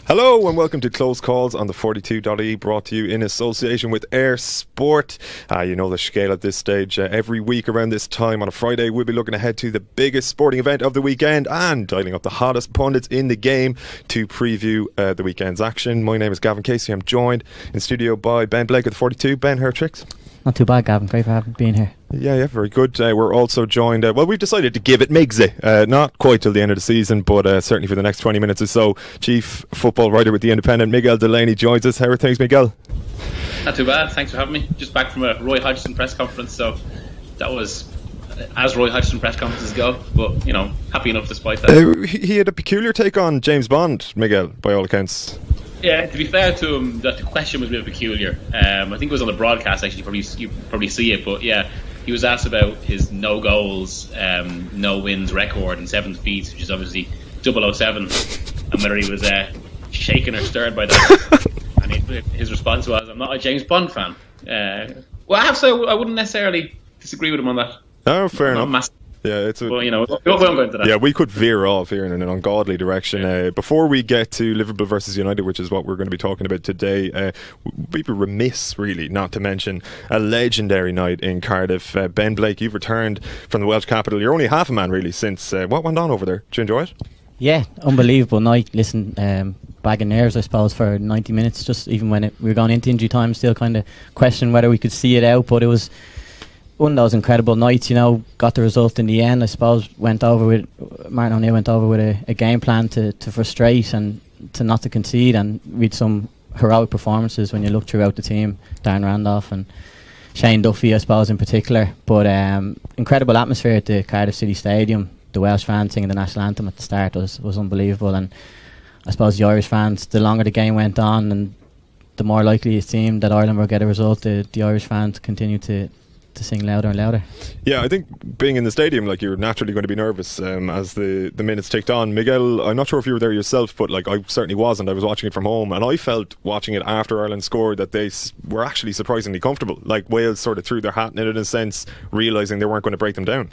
Hello and welcome to Close Calls on the 42.e, brought to you in association with EirSport. You know the Ceallaigh at this stage. Every week around this time on a Friday we'll be looking ahead to the biggest sporting event of the weekend and dialing up the hottest pundits in the game to preview the weekend's action. My name is Gavan Casey. I'm joined in studio by Ben Blake at the 42. Ben, how are tricks? Not too bad, Gavin. Great for being here. Yeah, very good. We're also joined, we've decided to give it Migsy. Not quite till the end of the season, but certainly for the next 20 minutes or so. Chief football writer with The Independent, Miguel Delaney, joins us. How are things, Miguel? Not too bad. Thanks for having me. Just back from a Roy Hodgson press conference, so that was as Roy Hodgson press conferences go, but, you know, happy enough despite that. He had a peculiar take on James Bond, Miguel, by all accounts. Yeah, to be fair to him, that the question was a bit peculiar. I think it was on the broadcast, actually. You probably see it, but yeah, he was asked about his no goals, no wins record in 7 defeats, which is obviously 007, and whether he was shaken or stirred by that. And his response was, "I'm not a James Bond fan." Well, I have to say, I wouldn't necessarily disagree with him on that. Oh, fair enough. Yeah, well, you know, we won't go into that. Yeah, we could veer off here in an ungodly direction. Before we get to Liverpool versus United, which is what we're going to be talking about today, we'd be remiss, really, not to mention a legendary night in Cardiff. Ben Blake, you've returned from the Welsh capital. You're only half a man, really, since what went on over there? Did you enjoy it? Yeah, unbelievable night. Listen, bagging nerves, I suppose, for 90 minutes. Just even when we were going into injury time, still kind of questioning whether we could see it out, but it was one of those incredible nights, you know. Got the result in the end, I suppose. Martin O'Neill went over with a game plan to frustrate and to not to concede, and with some heroic performances when you look throughout the team. Darren Randolph and Shane Duffy, I suppose, in particular. But incredible atmosphere at the Cardiff City Stadium. The Welsh fans singing the national anthem at the start was unbelievable, and I suppose the Irish fans, the longer the game went on and the more likely it seemed that Ireland would get a result, the Irish fans continued to sing louder and louder. Yeah, I think being in the stadium, like, you're naturally going to be nervous as the minutes ticked on. Miguel, I'm not sure if you were there yourself, but like, I certainly wasn't. I was watching it from home, and I felt watching it after Ireland scored that they were actually surprisingly comfortable. Like, Wales sort of threw their hat in it in a sense, realising they weren't going to break them down.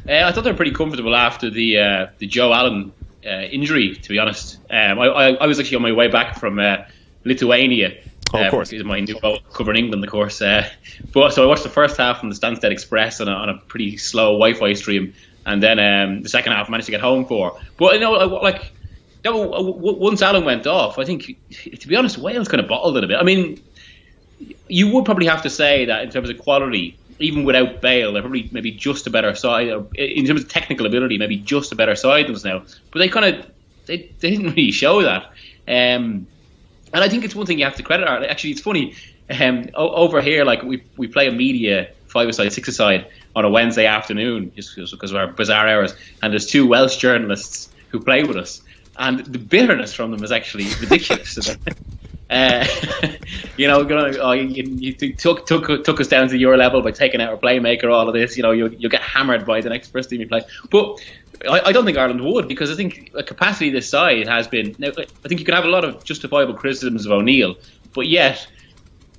I thought they were pretty comfortable after the Joe Allen injury, to be honest. I was actually on my way back from Lithuania. Of course. Is my new role covering England, of course. But so I watched the first half from the Stansted Express on a pretty slow Wi-Fi stream, and then the second half I managed to get home for. But you know, once Allen went off, I think, to be honest, Wales kind of bottled it a bit. I mean, you would probably have to say that in terms of quality, even without Bale, they're probably maybe just a better side. Or in terms of technical ability, maybe just a better side than us now. But they didn't really show that. And I think it's one thing you have to credit Ireland. Actually, it's funny. Over here, like, we play a media 5-a-side, 6-a-side on a Wednesday afternoon, just because of our bizarre hours. And there's 2 Welsh journalists who play with us, and the bitterness from them is actually ridiculous. You know, you took us down to your level by taking out our playmaker. All of this, you know, you'll get hammered by the next first team you play. But I don't think Ireland would, because I think a capacity this side has been. Now, I think you can have a lot of justifiable criticisms of O'Neill, but yet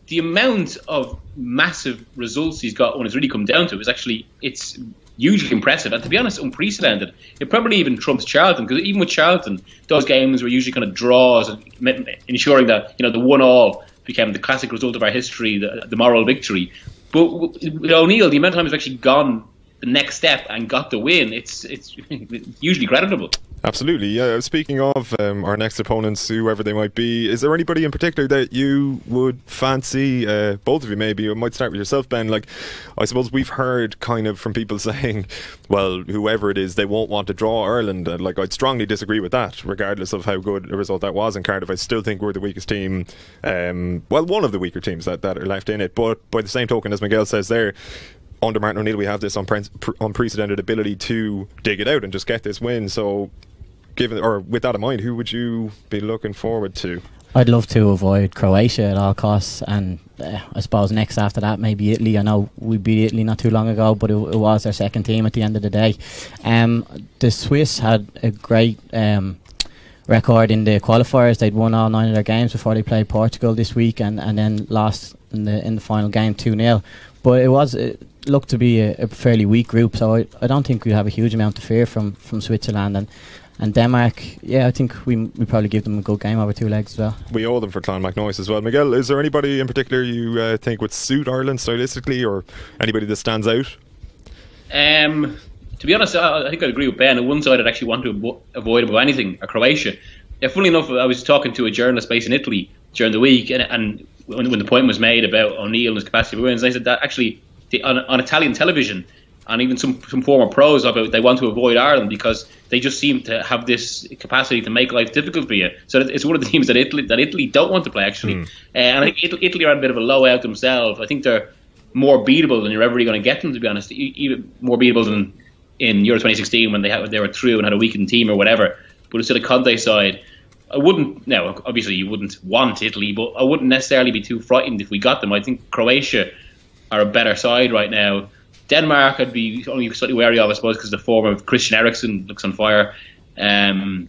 the amount of massive results he's got when it's really come down to it's hugely impressive, and to be honest, unprecedented. It probably even trumps Charlton, because even with Charlton, those games were usually kind of draws, ensuring that, you know, the 1-1 became the classic result of our history, the moral victory. But with O'Neill, the amount of time he's actually gone the next step and got the win, it's hugely creditable. Absolutely, yeah. Speaking of our next opponents, whoever they might be, is there anybody in particular that you would fancy? Both of you, maybe. I might start with yourself, Ben. Like, I suppose we've heard kind of from people saying, well, whoever it is, they won't want to draw Ireland. Like, I'd strongly disagree with that, regardless of how good a result that was in Cardiff. I still think we're the weakest team. Well, one of the weaker teams that are left in it. But by the same token, as Miguel says there, under Martin O'Neill, we have this unprecedented ability to dig it out and just get this win. So, with that in mind, who would you be looking forward to? I'd love to avoid Croatia at all costs, and I suppose next after that maybe Italy. I know we beat Italy not too long ago, but it was their second team at the end of the day. The Swiss had a great record in the qualifiers. They'd won all 9 of their games before they played Portugal this week, and then lost in the final game 2-0. But it looked to be a fairly weak group, so I don't think we have a huge amount to fear from Switzerland. And Denmark, yeah, I think we probably give them a good game over 2 legs as well. We owe them for Clonmacnoise as well. Miguel, is there anybody in particular you think would suit Ireland stylistically, or anybody that stands out? To be honest, I think I'd agree with Ben. On one side, I'd actually want to avoid above anything Croatia. Yeah, funnily enough, I was talking to a journalist based in Italy during the week, and when the point was made about O'Neill and his capacity for wins, they said that actually on Italian television, and even some former pros about, they want to avoid Ireland because they just seem to have this capacity to make life difficult for you. So it's one of the teams that Italy don't want to play, actually. And I think Italy are a bit of a low out themselves. I think they're more beatable than you're ever really going to get them, to be honest. Even more beatable than in Euro 2016 when they were through and had a weakened team or whatever. But it's still a Conte side. I wouldn't, now obviously you wouldn't want Italy, but I wouldn't necessarily be too frightened if we got them. I think Croatia are a better side right now. Denmark I'd be only slightly wary of, I suppose, because the form of Christian Eriksen looks on fire. And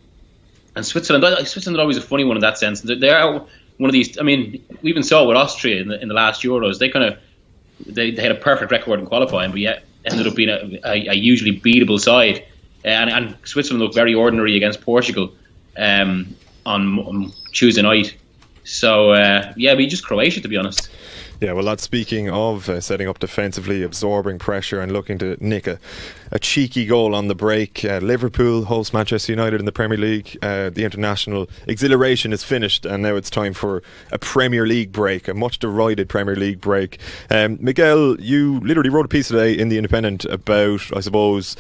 Switzerland is always a funny one in that sense. They are one of these, I mean, we even saw it with Austria in the last Euros. They had a perfect record in qualifying, but yet ended up being a hugely beatable side. And Switzerland looked very ordinary against Portugal on Tuesday night. So, yeah, but just Croatia, to be honest. Yeah, well, that's speaking of setting up defensively, absorbing pressure and looking to nick a cheeky goal on the break. Liverpool host Manchester United in the Premier League. The international exhilaration is finished, and now it's time for a Premier League break, a much derided Premier League break. Miguel, you literally wrote a piece today in The Independent about, I suppose,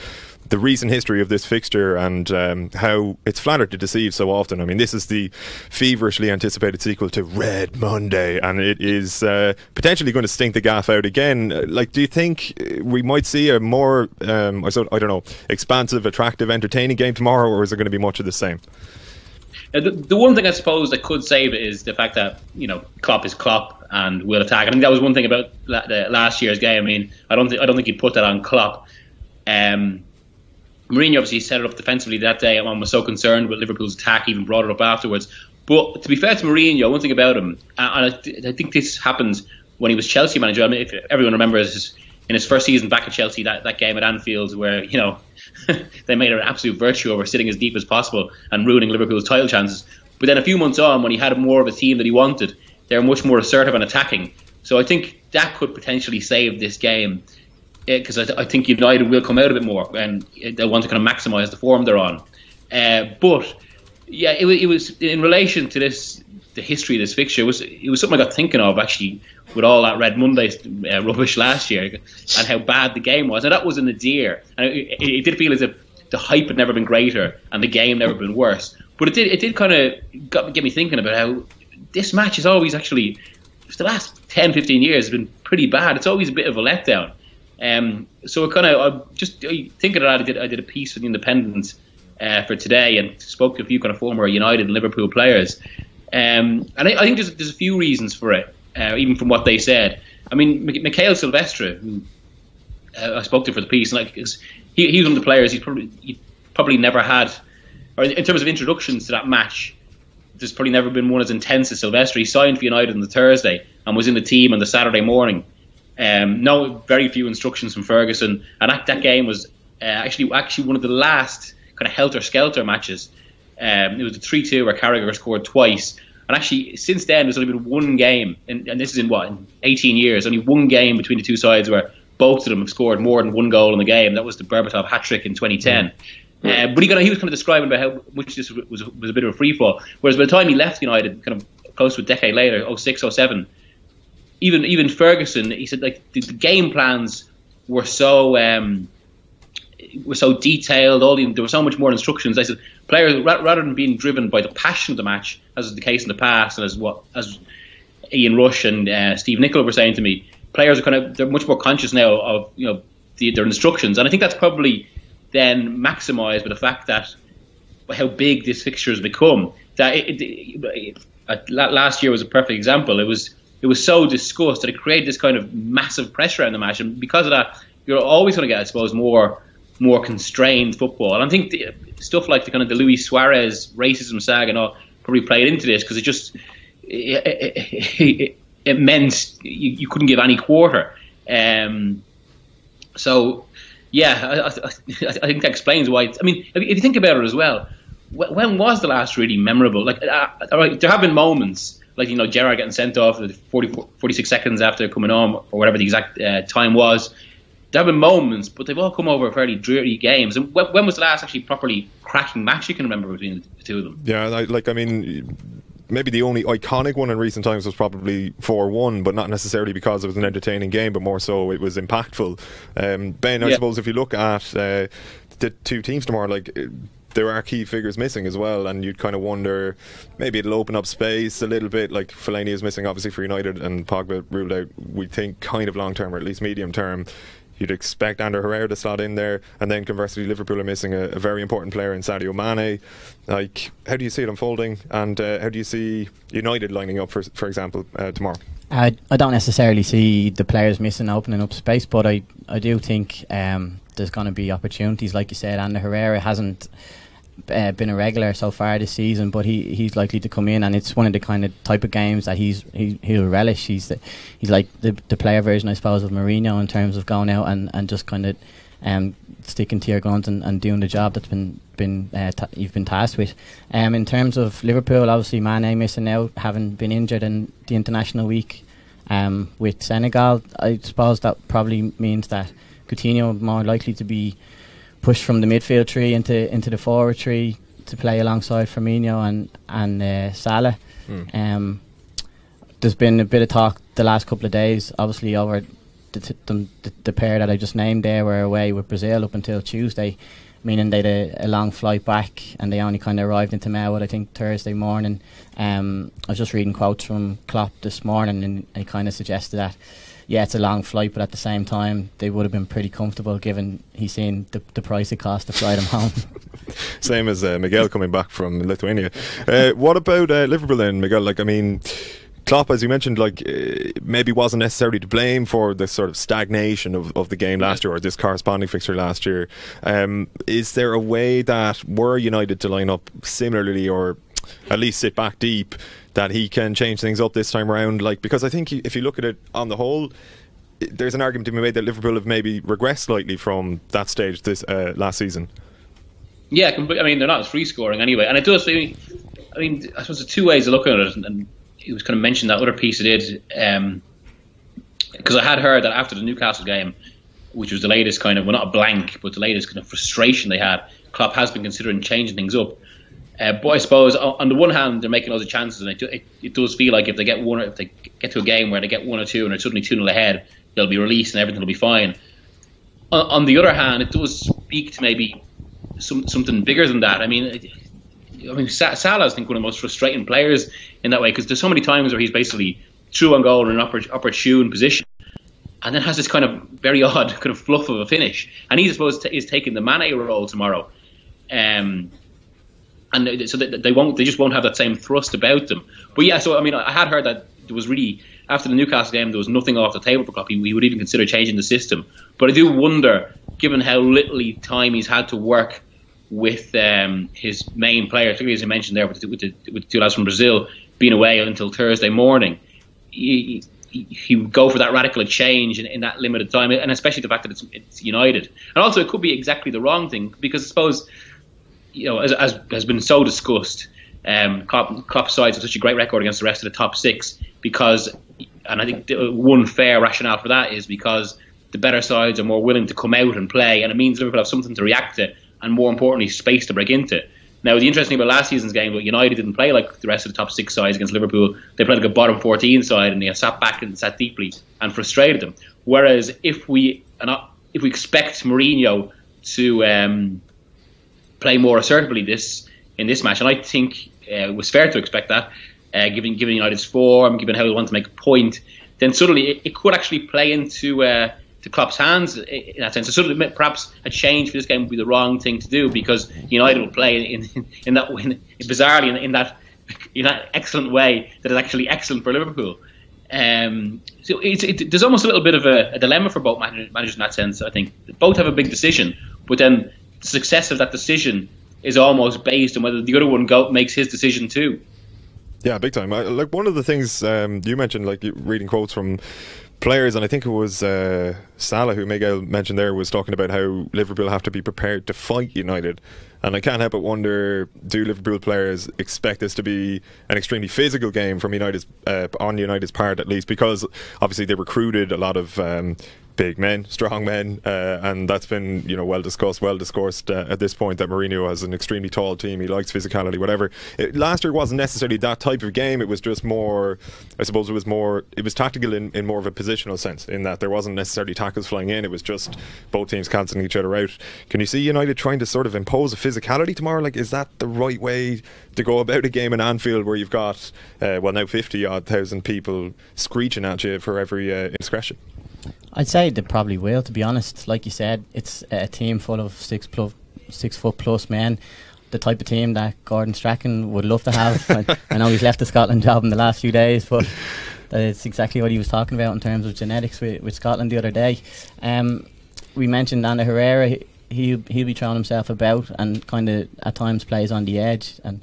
the recent history of this fixture and how it's flattered to deceive so often. I mean, this is the feverishly anticipated sequel to Red Monday, and it is potentially going to stink the gaff out again. Do you think we might see a more, I don't know, expansive, attractive, entertaining game tomorrow, or is it going to be much of the same? The one thing I suppose that could save it is the fact that, Klopp is Klopp and will attack. I think that was one thing about last year's game. I mean, I don't think you'd put that on Klopp. Mourinho obviously set it up defensively that day, and was so concerned with Liverpool's attack, even brought it up afterwards. But to be fair to Mourinho, one thing about him, and I think this happened when he was Chelsea manager. I mean, if everyone remembers in his first season back at Chelsea, that game at Anfield where, they made an absolute virtue over sitting as deep as possible and ruining Liverpool's title chances. But then a few months on, when he had more of a team that he wanted, they were much more assertive and attacking. So I think that could potentially save this game. Because I think United will come out a bit more and they'll want to kind of maximise the form they're on. But yeah, it was in relation to the history of this fixture. It was something I got thinking of actually with all that Red Monday rubbish last year and how bad the game was. And that was a nadir, and it did feel as if the hype had never been greater and the game never been worse. But it did kind of get me thinking about how this match is always actually, for the last 10-15 years, has been pretty bad. It's always a bit of a letdown. So it kind of, just thinking of that, I did a piece for The Independent for today and spoke to a few kind of former United and Liverpool players. And I think there's a few reasons for it, even from what they said. I mean, Michael Silvestre, who I spoke to for the piece, and he was one of the players he probably never had, or in terms of introductions to that match, there's probably never been one as intense as Silvestre. He signed for United on the Thursday and was in the team on the Saturday morning. Very few instructions from Ferguson, and that game was actually one of the last kind of helter-skelter matches. It was a 3-2 where Carragher scored twice, and actually since then there's only been one game, and this is in 18 years, only one game between the two sides where both of them have scored more than one goal in the game. That was the Berbatov hat-trick in 2010. But he was kind of describing about how much this was a bit of a free-fall, whereas by the time he left United, kind of close to a decade later, 06, 07, even Ferguson, he said the game plans were so detailed. There was so much more instructions. I said players, rather than being driven by the passion of the match, as is the case in the past, and as Ian Rush and Steve Nichol were saying to me, players are they're much more conscious now of their instructions, and I think that's probably then maximised by the fact that how big this fixture has become. That last year was a perfect example. It was so discussed that it created this kind of massive pressure around the match, and because of that, you're always going to get, I suppose, more more constrained football. And I think stuff like the kind of the Luis Suarez racism saga and all probably played into this, because it meant you couldn't give any quarter. So yeah, I think that explains why. I mean, if you think about it as well, when was the last really memorable? Like, all right, there have been moments, like, you know, Gerrard getting sent off 46 seconds after coming on, or whatever the exact time was. There have been moments, but they've all come over fairly dreary games. And when was the last actually properly cracking match you can remember between the two of them? Yeah, I mean, maybe the only iconic one in recent times was probably 4-1, but not necessarily because it was an entertaining game, but more so it was impactful. Ben, I suppose if you look at the two teams tomorrow, like, there are key figures missing as well, and you'd kind of wonder maybe it'll open up space a little bit. Like, Fellaini is missing obviously for United, and Pogba ruled out, we think, kind of long term, or at least medium term. You'd expect Ander Herrera to slot in there, and then conversely Liverpool are missing a very important player in Sadio Mane. Like, how do you see it unfolding, and how do you see United lining up for example tomorrow? I don't necessarily see the players missing opening up space, but I do think there's going to be opportunities. Like you said, Ander Herrera hasn't been a regular so far this season, but he's likely to come in, and it's one of the kind of type of games that he'll relish. He's like the player version, I suppose, of Mourinho in terms of going out and just kind of sticking to your guns and doing the job that's you've been tasked with. In terms of Liverpool, obviously Mane missing out, having been injured in the international week with Senegal. I suppose that probably means that Coutinho more likely to be pushed from the midfield three into the forward three to play alongside Firmino and Salah. There's been a bit of talk the last couple of days, obviously, over the pair that I just named there were away with Brazil up until Tuesday, meaning they had a long flight back, and they only kind of arrived into Melwood, I think, Thursday morning. I was just reading quotes from Klopp this morning, and he kind of suggested that, yeah, it's a long flight, but at the same time they would have been pretty comfortable given he's seen the price it cost to fly them home. Same as Miguel coming back from Lithuania. What about Liverpool then, Miguel? Like, I mean, Klopp, as you mentioned, like, maybe wasn't necessarily to blame for the sort of stagnation of the game last year, or this corresponding fixture last year. Is there a way that, were United to line up similarly, or at least sit back deep, that he can change things up this time around? Like, because I think if you look at it on the whole, there's an argument to be made that Liverpool have maybe regressed slightly from that stage this last season. Yeah, I mean, they're not free scoring anyway, and it does. I mean, I suppose there's two ways of looking at it, and it was kind of mentioned that other piece it did, because I had heard that after the Newcastle game, which was the latest kind of, well, not a blank, but the latest kind of frustration they had, Klopp has been considering changing things up. But I suppose on the one hand they're making loads of chances, and it does feel like if they get to a game where they get 1 or 2 and they're suddenly 2-0 ahead, they'll be released and everything will be fine. On the other hand, it does speak to maybe something bigger than that. I mean, Salah is, I think, one of the most frustrating players in that way, because there's so many times where he's basically through on goal in an opportune position, and then has this kind of very odd kind of fluff of a finish, and he, I suppose, is taking the Mane role tomorrow. And so they just won't have that same thrust about them. But yeah, so I mean, I had heard that there was really, after the Newcastle game, there was nothing off the table for Klopp. He would even consider changing the system. But I do wonder, given how little time he's had to work with his main player, particularly as I mentioned there with the two lads from Brazil being away until Thursday morning, he would go for that radical change in that limited time, and especially the fact that it's United. And also, it could be exactly the wrong thing, because I suppose, you know, as has been so discussed, Klopp's sides have such a great record against the rest of the top 6 because, and I think one fair rationale for that is because the better sides are more willing to come out and play, and it means Liverpool have something to react to, and more importantly, space to break into. Now, the interesting thing about last season's game, but United didn't play like the rest of the top 6 sides against Liverpool. They played like a bottom 14 side, and they sat back and sat deeply and frustrated them. Whereas if we expect Mourinho to play more assertively in this match, and I think it was fair to expect that, given United's form, given how they want to make a point, then suddenly it could actually play into to Klopp's hands in that sense. So suddenly perhaps a change for this game would be the wrong thing to do, because United will play in that way, bizarrely in that excellent way that is actually excellent for Liverpool. So there's almost a little bit of a dilemma for both managers in that sense. I think both have a big decision, but then the success of that decision is almost based on whether the other one makes his decision too. Yeah, big time. Like one of the things you mentioned, like reading quotes from players, and I think it was Ceallaigh who Miguel mentioned there, was talking about how Liverpool have to be prepared to fight United. And I can't help but wonder, do Liverpool players expect this to be an extremely physical game from United's on United's part, at least, because obviously they recruited a lot of big men, strong men, and that's been well discoursed at this point, that Mourinho has an extremely tall team. He likes physicality, whatever. Last year wasn't necessarily that type of game. It was just more, I suppose it was tactical in more of a positional sense, in that there wasn't necessarily tackles flying in. It was just both teams cancelling each other out. Can you see United trying to sort of impose a physicality tomorrow? Like, is that the right way to go about a game in Anfield, where you've got now 50,000 odd people screeching at you for every indiscretion? I'd say they probably will, to be honest. Like you said, it's a team full of 6 foot plus men, the type of team that Gordon Strachan would love to have. I know he's left the Scotland job in the last few days, but it's exactly what he was talking about in terms of genetics with Scotland the other day. We mentioned Ander Herrera. He'll be throwing himself about and kind of at times plays on the edge, and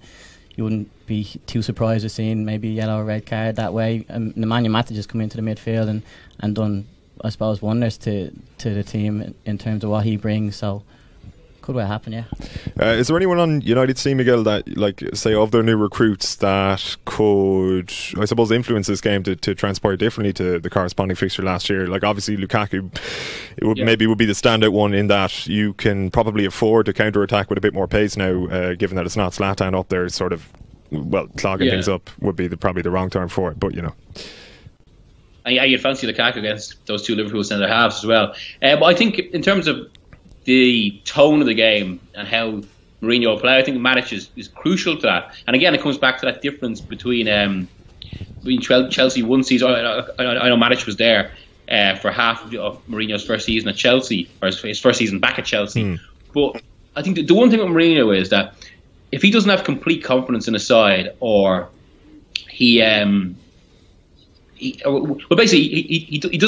you wouldn't be too surprised to seeing maybe a yellow or red card that way. Nemanja Matic has come into the midfield and done, I suppose, wonders to the team in terms of what he brings. So could well happen, yeah. Is there anyone on United's team, Miguel, that, like, say, of their new recruits, that could, I suppose, influence this game to transpire differently to the corresponding fixture last year? Like, obviously Lukaku maybe would be the standout one, in that you can probably afford to counter-attack with a bit more pace now, given that it's not Zlatan up there sort of, clogging things up would be probably the wrong term for it, but you'd fancy Lukaku against those two Liverpool centre halves as well. But I think in terms of the tone of the game and how Mourinho will play, I think Matic is crucial to that. And again, it comes back to that difference between Chelsea one season. I know Matic was there for half of Mourinho's first season at Chelsea, or his first season back at Chelsea. But I think the one thing with Mourinho is that if he doesn't have complete confidence in his side, or he doesn't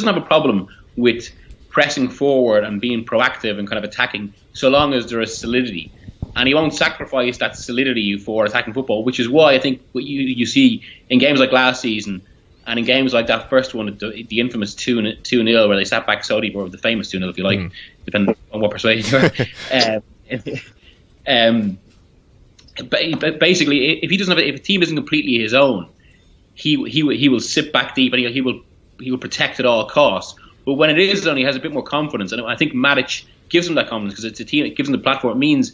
have a problem with pressing forward and being proactive and kind of attacking, so long as there is solidity, and he won't sacrifice that solidity for attacking football, which is why I think what you see in games like last season and in games like that first one, the infamous 2-0 where they sat back Saudi, or the famous 2-0 if you like, depending on what persuasion you are. Basically, if a team isn't completely his own, he will sit back deep and he will protect at all costs. But when it is done, he has a bit more confidence, and I think Matic gives him that confidence, because it's a team. It gives him the platform. It means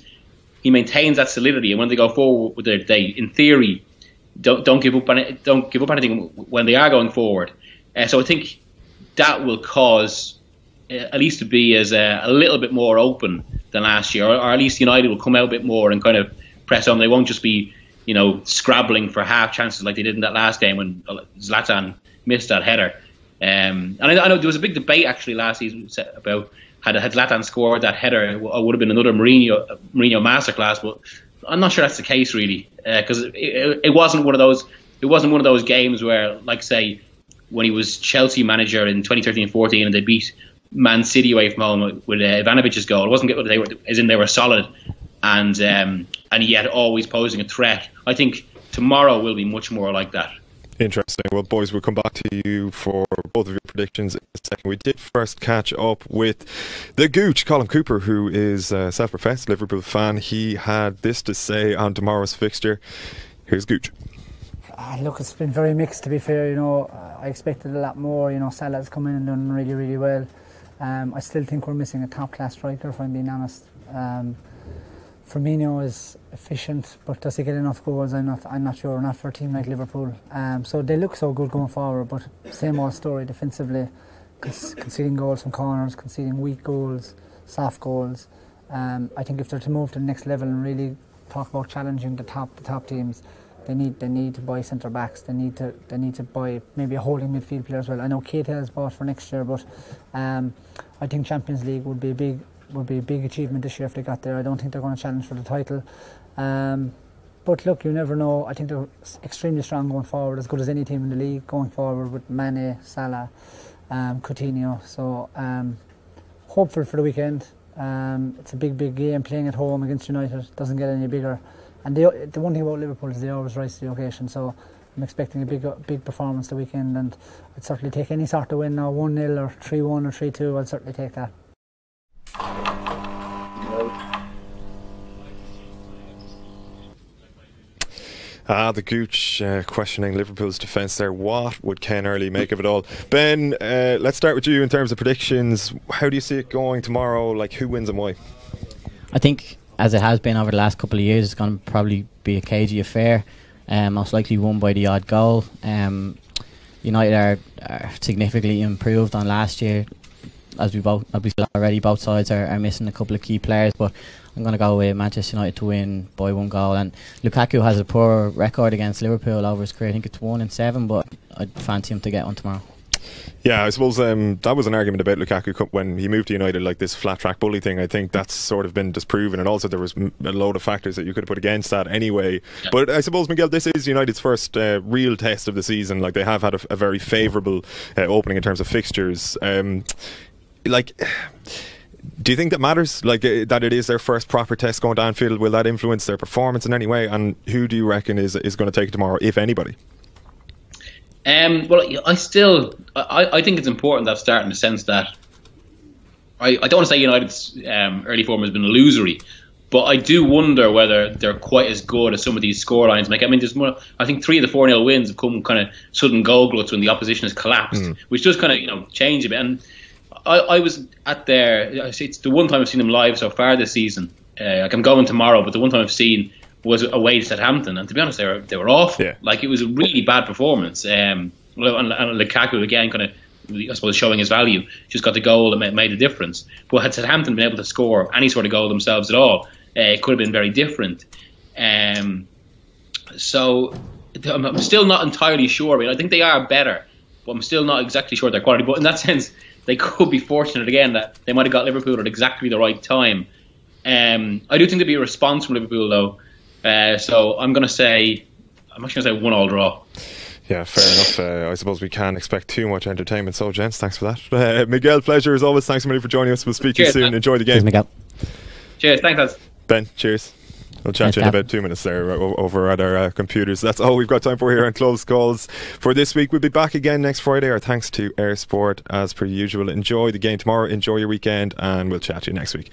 he maintains that solidity, and when they go forward, they in theory don't give up anything when they are going forward. So I think that will cause at least to be as a little bit more open than last year, or at least United will come out a bit more and kind of press on. They won't just be scrabbling for half chances like they did in that last game when Zlatan missed that header. And I know there was a big debate actually last season about had Zlatan scored that header, it would have been another Mourinho masterclass. But I'm not sure that's the case really, because it wasn't one of those. It wasn't one of those games where, like, say, when he was Chelsea manager in 2013-14 and they beat Man City away from home with Ivanovic's goal. It wasn't they were solid and yet always posing a threat. I think tomorrow will be much more like that. Interesting. Well, boys, we'll come back to you for both of your predictions in a second. We did first catch up with the Gooch, Colm Cooper, who is a self-professed Liverpool fan. He had this to say on tomorrow's fixture. Here's Gooch. Look, it's been very mixed, to be fair. I expected a lot more. Salah's come in and done really, really well. I still think we're missing a top-class striker, if I'm being honest. Firmino is efficient, but does he get enough goals? I'm not sure. Not for a team like Liverpool. So they look so good going forward, but same old story defensively. Conceding goals from corners, conceding weak goals, soft goals. I think if they're to move to the next level and really talk about challenging the top teams, they need to buy centre backs. They need to buy maybe a holding midfield player as well. I know Keita is bought for next year, but I think Champions League would be a big achievement this year if they got there. I don't think they're going to challenge for the title. But look, you never know. I think they're extremely strong going forward, as good as any team in the league going forward with Mane, Salah, Coutinho. So hopeful for the weekend. It's a big game. Playing at home against United doesn't get any bigger. And the one thing about Liverpool is they always rise to the occasion. So I'm expecting a big performance the weekend, and I'd certainly take any sort of win now, 1-0 or 3-1 or 3-2. I'd certainly take that. The Gooch questioning Liverpool's defence there. What would Ken Early make of it all? Ben, let's start with you in terms of predictions. How do you see it going tomorrow? Like, who wins and why? I think, as it has been over the last couple of years, it's going to probably be a cagey affair. Most likely won by the odd goal. United are significantly improved on last year. As we said already, both sides are missing a couple of key players, but I'm going to go with Manchester United to win by 1 goal. And Lukaku has a poor record against Liverpool over his career. I think it's 1-7, but I'd fancy him to get one tomorrow. Yeah, I suppose that was an argument about Lukaku when he moved to United, like this flat track bully thing. I think that's sort of been disproven, and also there was a load of factors that you could have put against that anyway. Yeah. But I suppose, Miguel, this is United's first real test of the season. Like, they have had a very favourable opening in terms of fixtures. Do you think that matters? Like, that it is their first proper test going to Anfield? Will that influence their performance in any way? And who do you reckon is going to take it tomorrow, if anybody? Well, I think it's important that start in the sense that I don't want to say United's early form has been illusory, but I do wonder whether they're quite as good as some of these scorelines make. I mean, there's more. I think 3 of the 4-0 wins have come kind of sudden goal gluts when the opposition has collapsed, which does kind of change a bit. And I was at it's the one time I've seen them live so far this season. Like, I'm going tomorrow, but the one time I've seen was away to Southampton, and to be honest, they were awful. Yeah. Like, it was a really bad performance. And Lukaku again, kind of, I suppose, showing his value, just got the goal that made a difference. But had Southampton been able to score any sort of goal themselves at all, it could have been very different. So I'm still not entirely sure. I mean, I think they are better, but I'm still not exactly sure of their quality. But in that sense, they could be fortunate again that they might have got Liverpool at exactly the right time. I do think there'd be a response from Liverpool, though. So I'm actually going to say 1-1 draw. Yeah, fair enough. I suppose we can't expect too much entertainment. So, gents, thanks for that. Miguel, pleasure as always. Thanks so much for joining us. We'll speak to you soon. Man. Enjoy the game. Cheers, Miguel. Cheers. Thanks, guys. Ben, cheers. We'll chat to you in about 2 minutes there over at our computers. That's all we've got time for here on Close Calls for this week. We'll be back again next Friday. Our thanks to EirSport as per usual. Enjoy the game tomorrow. Enjoy your weekend, and we'll chat to you next week.